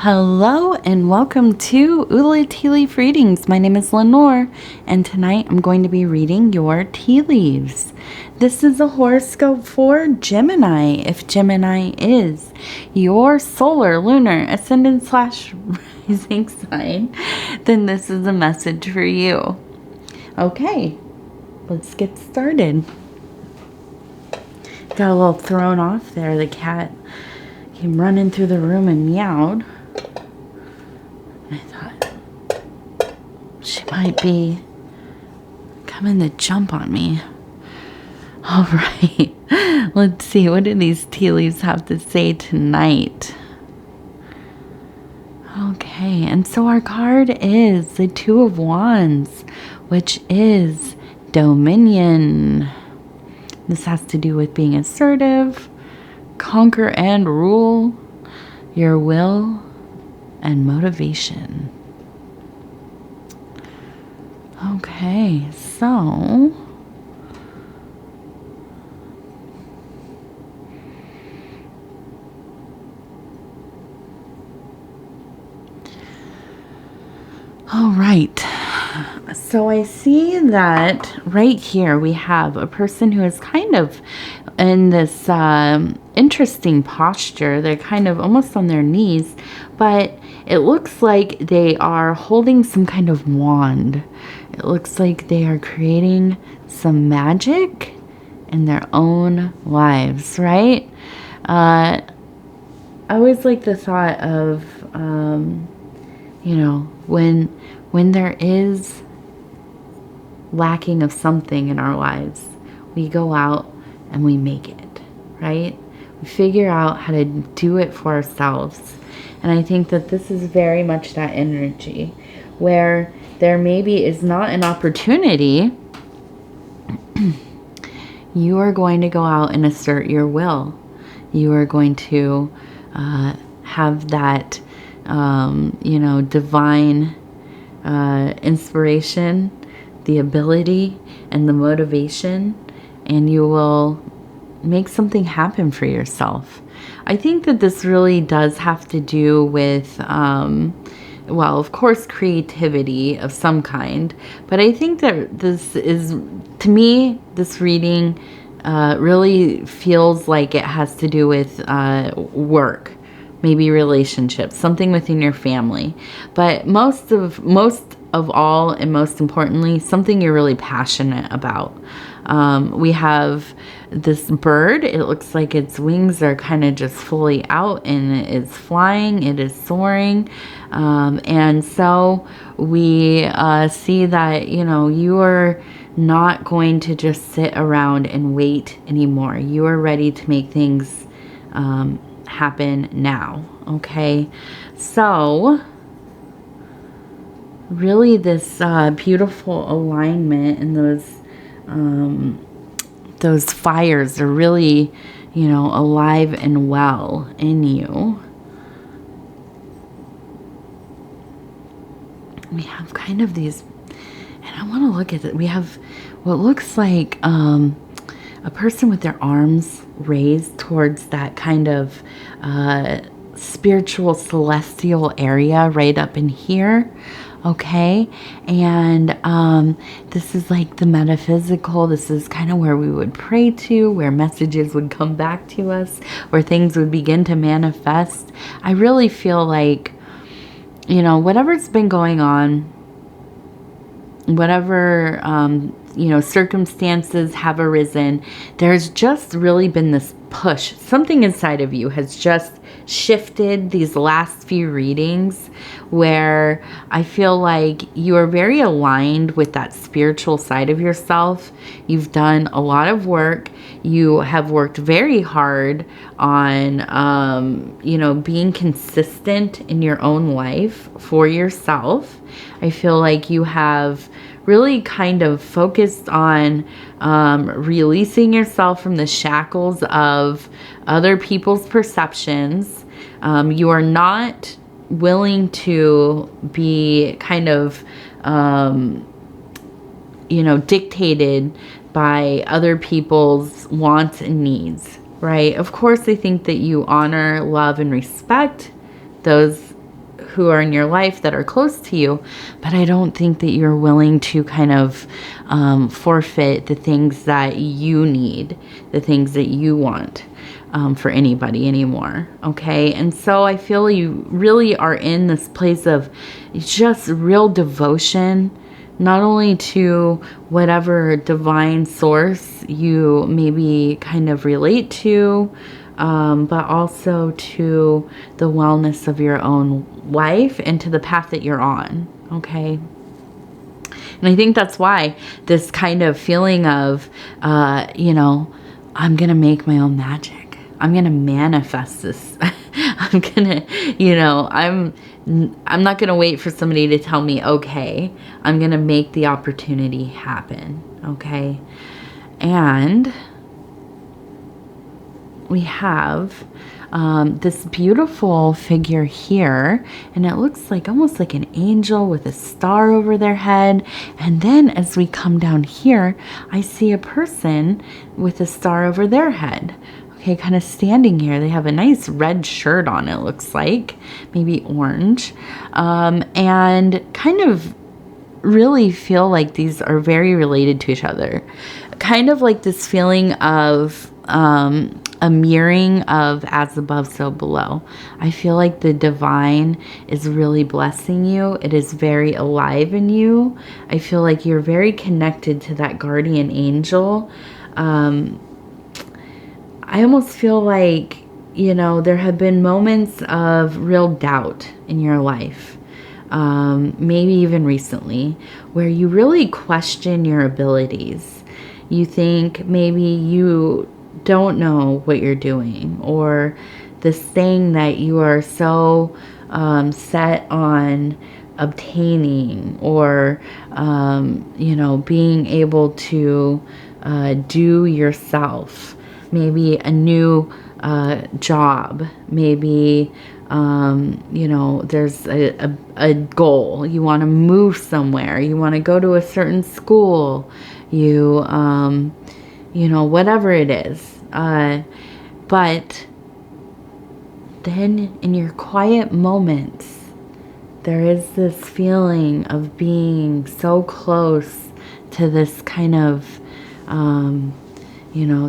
Hello and welcome to Ula Tea Leaf Readings. My name is Lenor and tonight I'm going to be reading your tea leaves. This is a horoscope for Gemini. If Gemini is your solar, lunar, ascendant / rising sign, then this is a message for you. Okay, let's get started. Got a little thrown off there. The cat came running through the room and meowed. I thought she might be coming to jump on me. All right, let's see. What do these tea leaves have to say tonight? Okay, and so our card is the Two of Wands, which is Dominion. This has to do with being assertive, conquer and rule, your will, and motivation. Okay, so all right. So I see that right here we have a person who is kind of in this interesting posture. They're kind of almost on their knees, but it looks like they are holding some kind of wand. It looks like they are creating some magic in their own lives, right? I always like the thought of, when there is lacking of something in our lives, we go out and we make it, right? We figure out how to do it for ourselves. And I think that this is very much that energy where there maybe is not an opportunity. You are going to go out and assert your will. You are going to have that, divine inspiration, the ability and the motivation, and you will make something happen for yourself. I think that this really does have to do with, of course, creativity of some kind. But I think that this is, to me, this reading really feels like it has to do with work, maybe relationships, something within your family. But most of all, and most importantly, something you're really passionate about. We have this bird. It looks like its wings are kind of just fully out and it is flying. It is soaring. And so we see that, you are not going to just sit around and wait anymore. You are ready to make things happen now. Okay. So really this beautiful alignment and those fires are really, alive and well in you. We have kind of these, and I want to look at it. We have what looks like a person with their arms raised towards that kind of spiritual celestial area right up in here. Okay, and this is like the metaphysical. This is kind of where we would pray to, where messages would come back to us, where things would begin to manifest. I really feel like, whatever's been going on, whatever, circumstances have arisen, there's just really been this push. Something inside of you has just shifted these last few readings where I feel like you are very aligned with that spiritual side of yourself. You've done a lot of work. You have worked very hard on, being consistent in your own life for yourself. I feel like you have really kind of focused on releasing yourself from the shackles of other people's perceptions. You are not willing to be kind of, dictated by other people's wants and needs, right? Of course, I think that you honor, love, and respect those who are in your life that are close to you, but I don't think that you're willing to kind of forfeit the things that you need, the things that you want for anybody anymore. Okay. And so I feel you really are in this place of just real devotion, not only to whatever divine source you maybe kind of relate to, but also to the wellness of your own life and to the path that you're on. Okay. And I think that's why this kind of feeling of, I'm going to make my own magic. I'm going to manifest this. I'm going to, I'm not going to wait for somebody to tell me, okay, I'm going to make the opportunity happen. Okay. And we have this beautiful figure here, and it looks like almost like an angel with a star over their head. And then as we come down here, I see a person with a star over their head. Okay, kind of standing here. They have a nice red shirt on, it looks like, maybe orange, and kind of really feel like these are very related to each other. Kind of like this feeling of a mirroring of as above, so below. I feel like the divine is really blessing you. It is very alive in you. I feel like you're very connected to that guardian angel. I almost feel like, there have been moments of real doubt in your life, maybe even recently, where you really question your abilities. You think maybe you don't know what you're doing, or this thing that you are so set on obtaining, or, being able to do yourself. Maybe a new job, maybe, there's a goal. You want to move somewhere. You want to go to a certain school. You, whatever it is. But then in your quiet moments, there is this feeling of being so close to this kind of,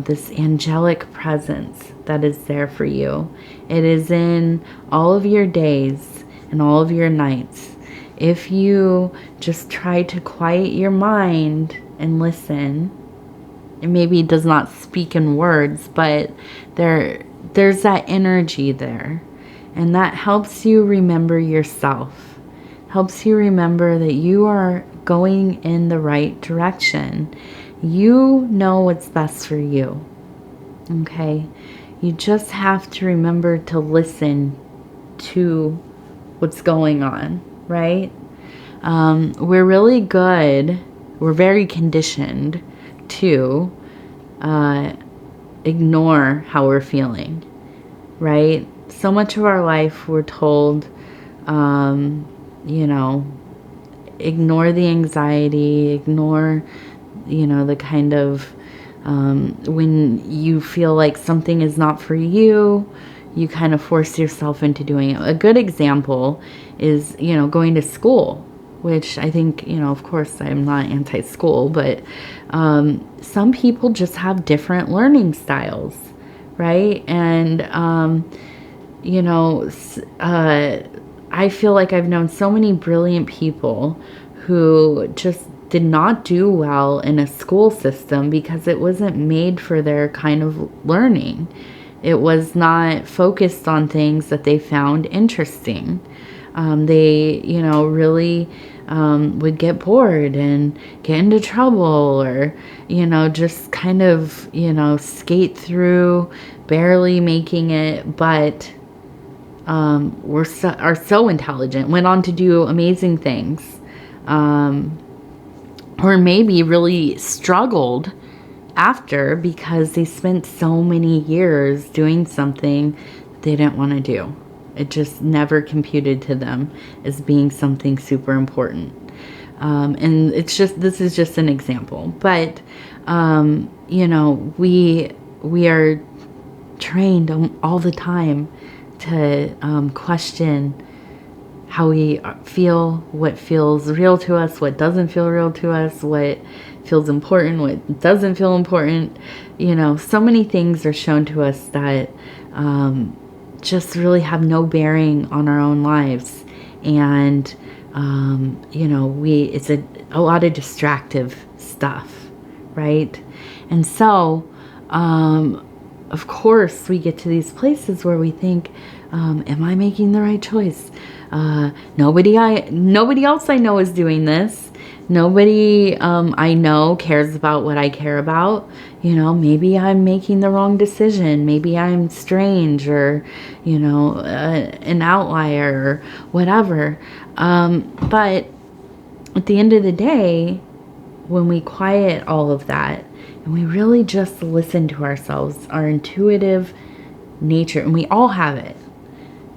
this angelic presence that is there for you. It is in all of your days and all of your nights. If you just try to quiet your mind and listen, it maybe does not speak in words, but there's that energy there. And that helps you remember yourself. Helps you remember that you are going in the right direction. You know what's best for you. Okay? You just have to remember to listen to what's going on, right? We're really good. We're very conditioned to ignore how we're feeling, right? So much of our life we're told, ignore the anxiety, ignore, the kind of, when you feel like something is not for you, you kind of force yourself into doing it. A good example is, going to school, which I think, of course I'm not anti-school, but some people just have different learning styles, right? And, I feel like I've known so many brilliant people who just did not do well in a school system because it wasn't made for their kind of learning. It was not focused on things that they found interesting. They, really would get bored and get into trouble, or, just kind of, skate through, barely making it, but are so intelligent, went on to do amazing things, or maybe really struggled after because they spent so many years doing something they didn't want to do. It just never computed to them as being something super important. And this is just an example, but, we are trained all the time to question how we feel, what feels real to us, what doesn't feel real to us, what feels important, what doesn't feel important. You know, so many things are shown to us that just really have no bearing on our own lives. And, you know, it's a lot of distractive stuff, right? And so, of course, we get to these places where we think, am I making the right choice? Nobody else I know is doing this. Nobody I know cares about what I care about. You know, maybe I'm making the wrong decision. Maybe I'm strange, or, you know, an outlier, or whatever. But at the end of the day, when we quiet all of that and we really just listen to ourselves, our intuitive nature, and we all have it.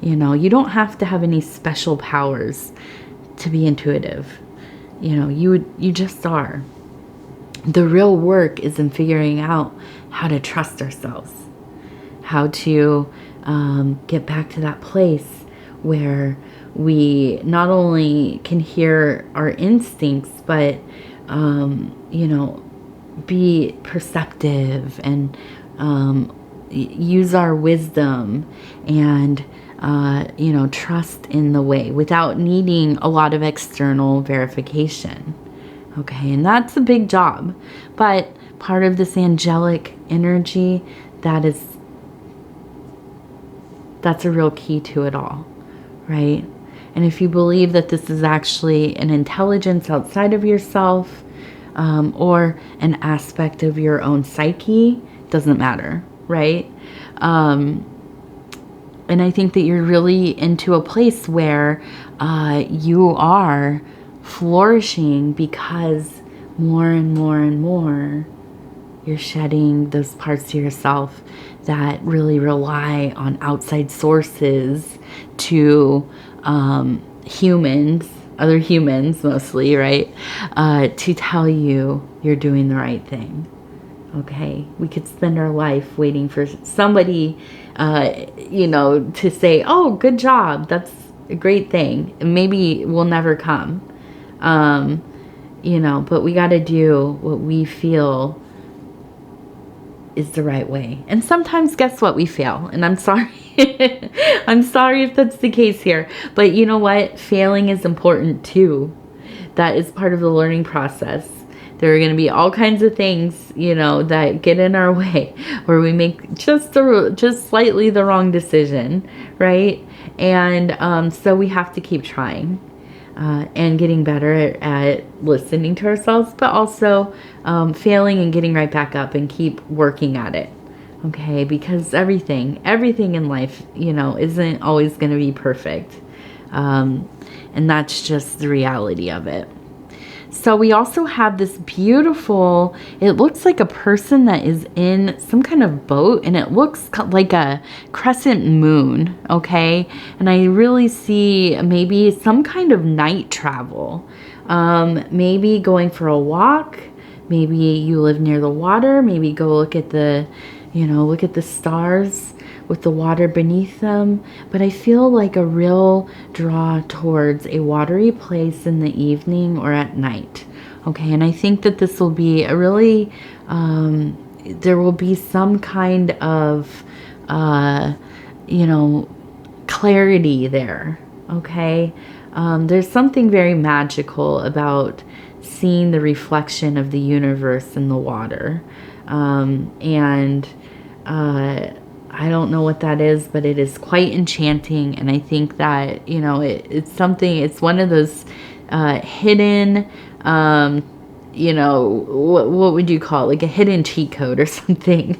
You know, you don't have to have any special powers to be intuitive. You know, you just are. The real work is in figuring out how to trust ourselves, how to get back to that place where we not only can hear our instincts, but, you know, be perceptive and use our wisdom and, you know, trust in the way without needing a lot of external verification. Okay, and that's a big job. But part of this angelic energy, that's a real key to it all, right? And if you believe that this is actually an intelligence outside of yourself, or an aspect of your own psyche, doesn't matter, right? And I think that you're really into a place where you are flourishing because more and more and more you're shedding those parts of yourself that really rely on outside sources to other humans mostly, right? To tell you you're doing the right thing. Okay, we could spend our life waiting for somebody, you know, to say, oh, good job, that's a great thing. And maybe will never come, you know, but we got to do what we feel is the right way. And sometimes, guess what? We fail. And I'm sorry. I'm sorry if that's the case here. But you know what? Failing is important too. That is part of the learning process. There are going to be all kinds of things, you know, that get in our way where we make just slightly the wrong decision, right? And so we have to keep trying and getting better at listening to ourselves, but also failing and getting right back up and keep working at it. Okay, because everything in life, you know, isn't always going to be perfect. And that's just the reality of it. So we also have this beautiful, it looks like a person that is in some kind of boat, and it looks like a crescent moon, okay? And I really see maybe some kind of night travel. Maybe going for a walk. Maybe you live near the water. Maybe go look at the, you know, look at the stars with the water beneath them. But I feel like a real draw towards a watery place in the evening or at night. Okay, and I think that this will be a really, there will be some kind of, you know, clarity there. Okay, there's something very magical about seeing the reflection of the universe in the water. And I don't know what that is, but it is quite enchanting. And I think that, you know, it's something, it's one of those hidden, you know, what would you call it? Like a hidden cheat code or something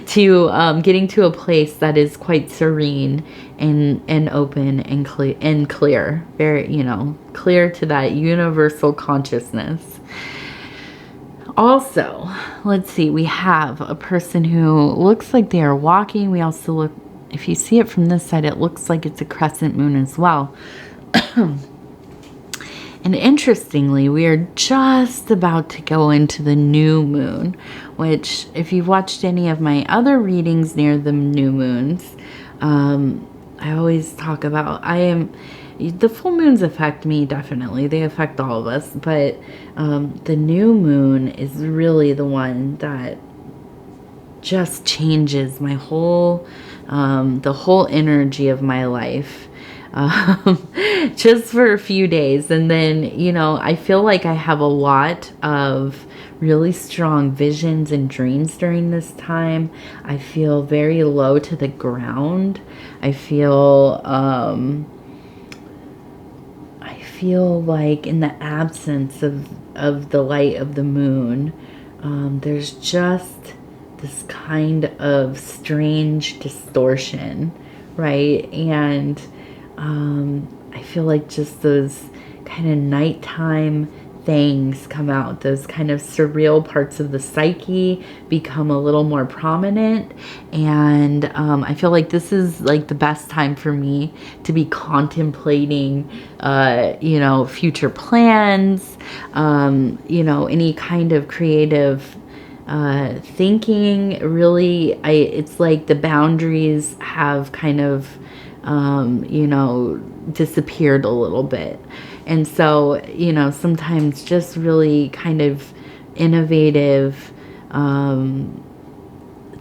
to getting to a place that is quite serene and open and clear, very, you know, clear to that universal consciousness. Also, let's see, we have a person who looks like they are walking. We also look, if you see it from this side, it looks like it's a crescent moon as well. And interestingly, we are just about to go into the new moon, which if you've watched any of my other readings near the new moons, I always talk about, the full moons affect me, definitely. They affect all of us. But the new moon is really the one that just changes my whole, the whole energy of my life. Just for a few days. And then, you know, I feel like I have a lot of really strong visions and dreams during this time. I feel very low to the ground. I feel like in the absence of the light of the moon, there's just this kind of strange distortion, right? And I feel like just those kind of nighttime things come out. Those kind of surreal parts of the psyche become a little more prominent. And I feel like this is like the best time for me to be contemplating, you know, future plans, you know, any kind of creative thinking. Really, it's like the boundaries have kind of you know, disappeared a little bit. And so, you know, sometimes just really kind of innovative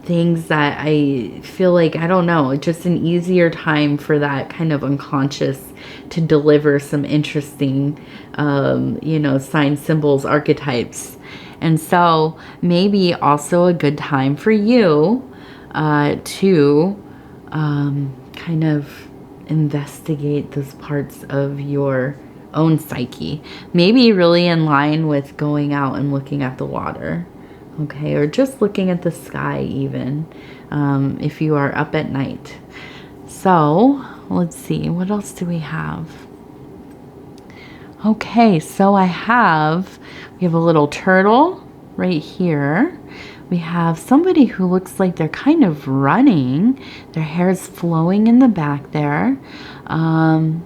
things that I feel like, I don't know, just an easier time for that kind of unconscious to deliver some interesting, you know, signs, symbols, archetypes. And so maybe also a good time for you to kind of investigate those parts of your own psyche. Maybe really in line with going out and looking at the water, okay? Or just looking at the sky even, if you are up at night. So let's see, what else do we have? Okay, so we have a little turtle right here. We have somebody who looks like they're kind of running. Their hair is flowing in the back there. And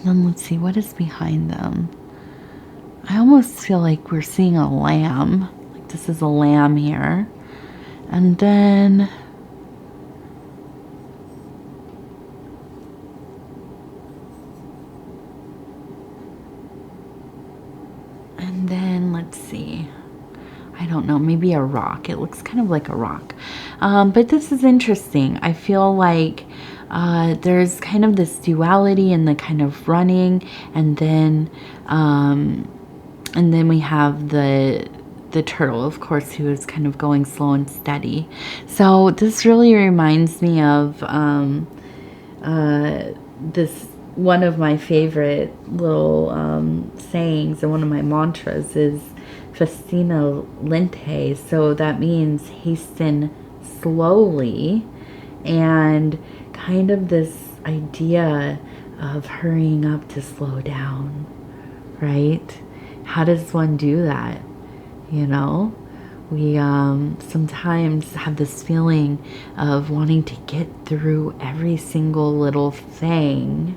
then let's see, what is behind them? I almost feel like we're seeing a lamb. Like this is a lamb here. And then let's see. I don't know, maybe a rock. It looks kind of like a rock. But this is interesting. I feel like there's kind of this duality in the kind of running, and then we have the turtle, of course, who is kind of going slow and steady. So this really reminds me of this, one of my favorite little sayings, and one of my mantras is Festina lente. So that means hasten slowly, and kind of this idea of hurrying up to slow down, right? How does one do that? You know, we sometimes have this feeling of wanting to get through every single little thing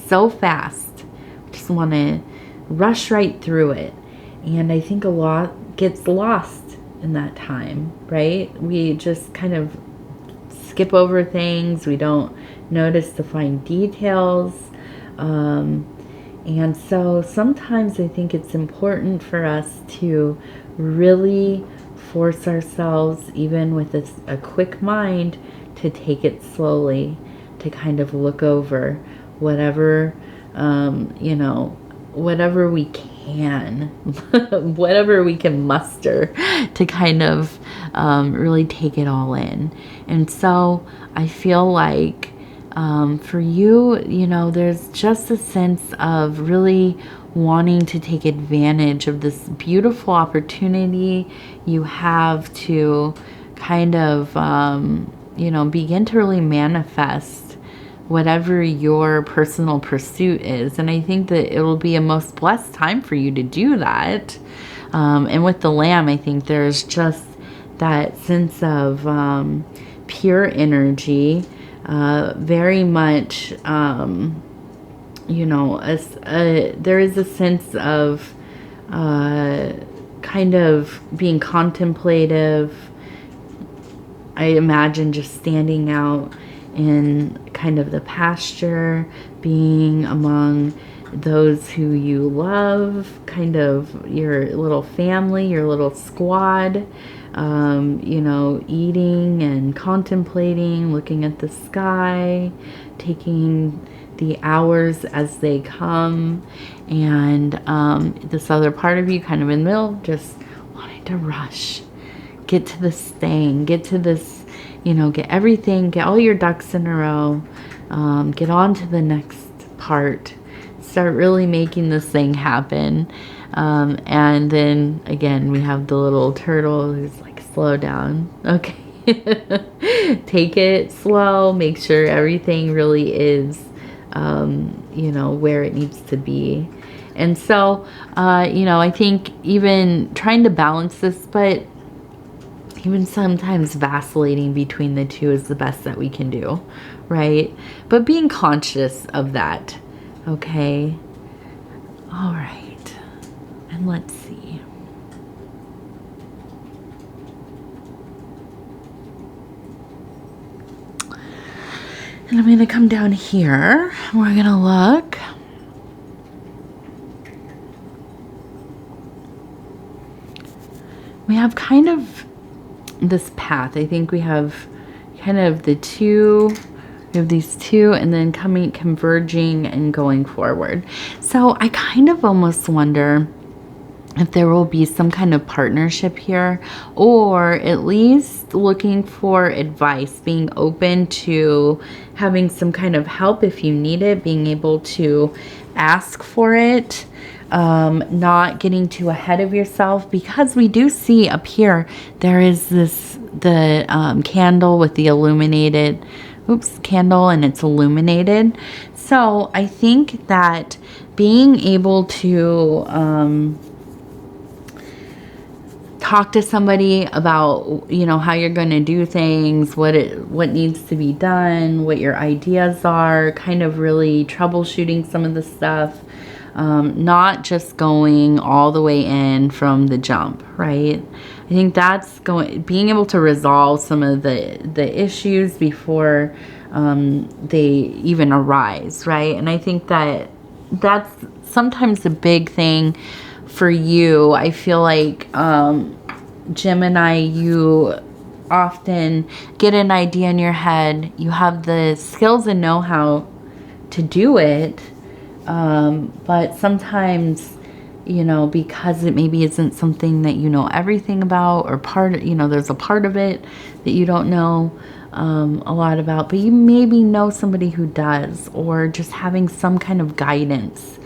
so fast. Just want to rush right through it. And I think a lot gets lost in that time, right? We just kind of skip over things. We don't notice the fine details. And so sometimes I think it's important for us to really force ourselves, even with a quick mind, to take it slowly, to kind of look over whatever, you know, whatever we can, whatever we can muster to kind of really take it all in. And so I feel like for you, you know, there's just a sense of really wanting to take advantage of this beautiful opportunity you have to kind of, you know, begin to really manifest whatever your personal pursuit is. And I think that it will be a most blessed time for you to do that. And with the lamb, I think there's just that sense of pure energy, very much, you know, there is a sense of kind of being contemplative. I imagine just standing out in kind of the pasture, being among those who you love, kind of your little family, your little squad, you know, eating and contemplating, looking at the sky, taking the hours as they come, and this other part of you kind of in the middle, just wanting to rush, get to this thing, get to this, you know, get everything, get all your ducks in a row, get on to the next part, start really making this thing happen. And then again, we have the little turtle who's like, slow down. Okay. Take it slow, make sure everything really is, you know, where it needs to be. And so, you know, I think even trying to balance this, but even sometimes vacillating between the two is the best that we can do, right? But being conscious of that, okay? All right, and let's see. And I'm going to come down here. We're going to look. We have kind of this path. I think we have kind of the two. We have these two, and then converging and going forward. So I kind of almost wonder if there will be some kind of partnership here, or at least looking for advice, being open to having some kind of help if you need it, being able to ask for it, not getting too ahead of yourself, because we do see up here there is the candle with the illuminated candle, and it's illuminated. So I think that being able to talk to somebody about, you know, how you're going to do things, what needs to be done, what your ideas are, kind of really troubleshooting some of the stuff, not just going all the way in from the jump, right? I think that's being able to resolve some of the issues before they even arise, right? And I think that that's sometimes a big thing for you. I feel like Gemini, you often get an idea in your head, you have the skills and know-how to do it, but sometimes, you know, because it maybe isn't something that you know everything about, or there's a part of it that you don't know a lot about, but you maybe know somebody who does, or just having some kind of guidance,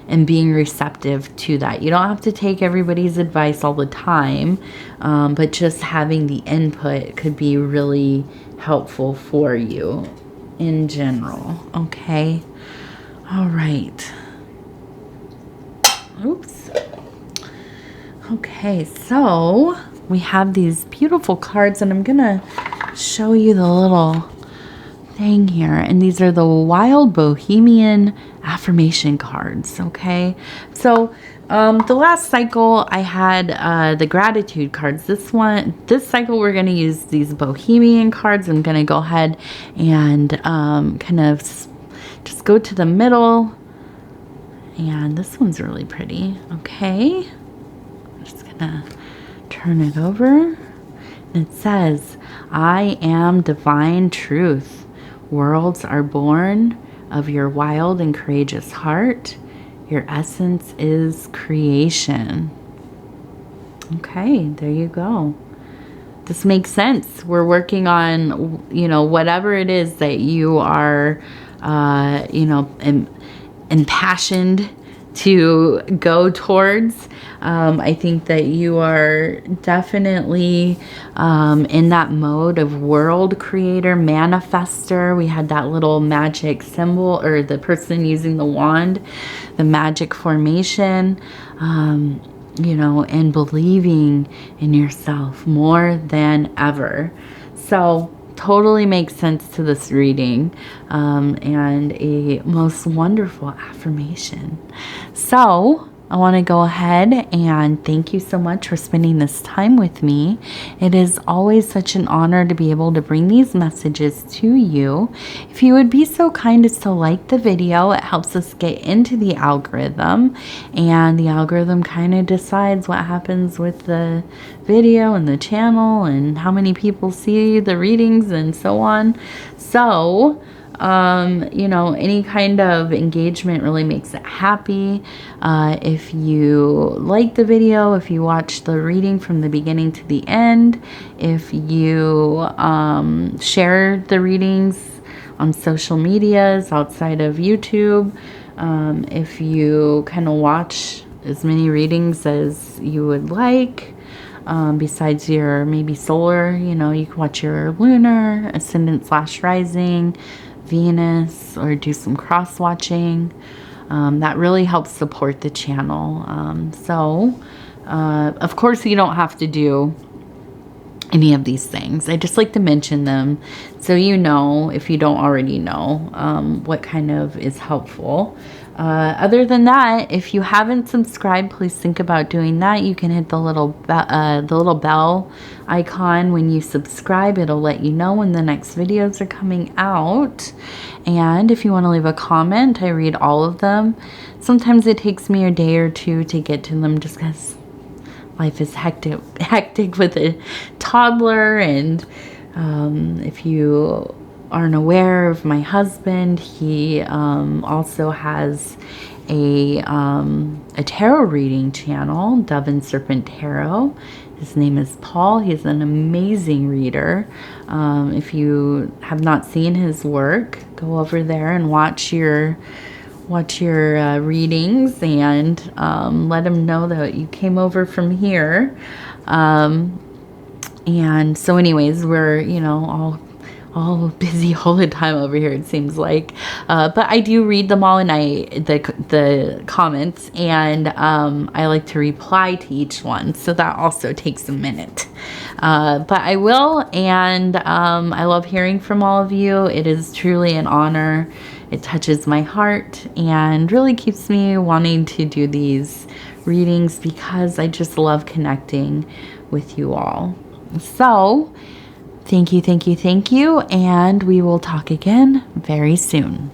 and being receptive to that. You don't have to take everybody's advice all the time, but just having the input could be really helpful for you in general, okay? All right. Oops. Okay, so we have these beautiful cards, and I'm gonna show you the little thing here. And these are the Wild Bohemian affirmation cards, okay? So the last cycle I had the gratitude cards. This cycle we're gonna use these Bohemian cards. I'm gonna go ahead and kind of just go to the middle. And this one's really pretty, okay? I'm just gonna turn it over. And it says, I am divine truth. Worlds are born of your wild and courageous heart. Your essence is creation. Okay, there you go. This makes sense. We're working on, you know, whatever it is that you are, you know, impassioned to go towards. I think that you are definitely in that mode of world creator, manifester. We had that little magic symbol, or the person using the wand, the magic formation, you know, and believing in yourself more than ever. So totally makes sense to this reading, and a most wonderful affirmation. So I want to go ahead and thank you so much for spending this time with me. It is always such an honor to be able to bring these messages to you. If you would be so kind as to like the video, it helps us get into the algorithm, and the algorithm kind of decides what happens with the video and the channel and how many people see the readings and so on. So you know, any kind of engagement really makes it happy. If you like the video, if you watch the reading from the beginning to the end, if you share the readings on social medias outside of YouTube, if you kind of watch as many readings as you would like, besides your maybe solar, you know, you can watch your lunar, ascendant / rising, Venus, or do some cross watching. That really helps support the channel. Of course, you don't have to do any of these things. I just like to mention them so you know, if you don't already know, what kind of is helpful. Other than that, if you haven't subscribed, please think about doing that. You can hit the little bell icon when you subscribe. It'll let you know when the next videos are coming out. And if you want to leave a comment, I read all of them. Sometimes it takes me a day or two to get to them just because life is hectic with a toddler. And if you aren't aware of my husband, he also has a tarot reading channel, Dove and Serpent Tarot. His name is Paul. He's an amazing reader. If you have not seen his work, go over there and watch your readings, and let him know that you came over from here. And so anyways, we're, you know, all busy all the time over here, it seems like. But I do read them all, and the comments, and I like to reply to each one. So that also takes a minute. But I will, and I love hearing from all of you. It is truly an honor. It touches my heart and really keeps me wanting to do these readings because I just love connecting with you all. So thank you, and we will talk again very soon.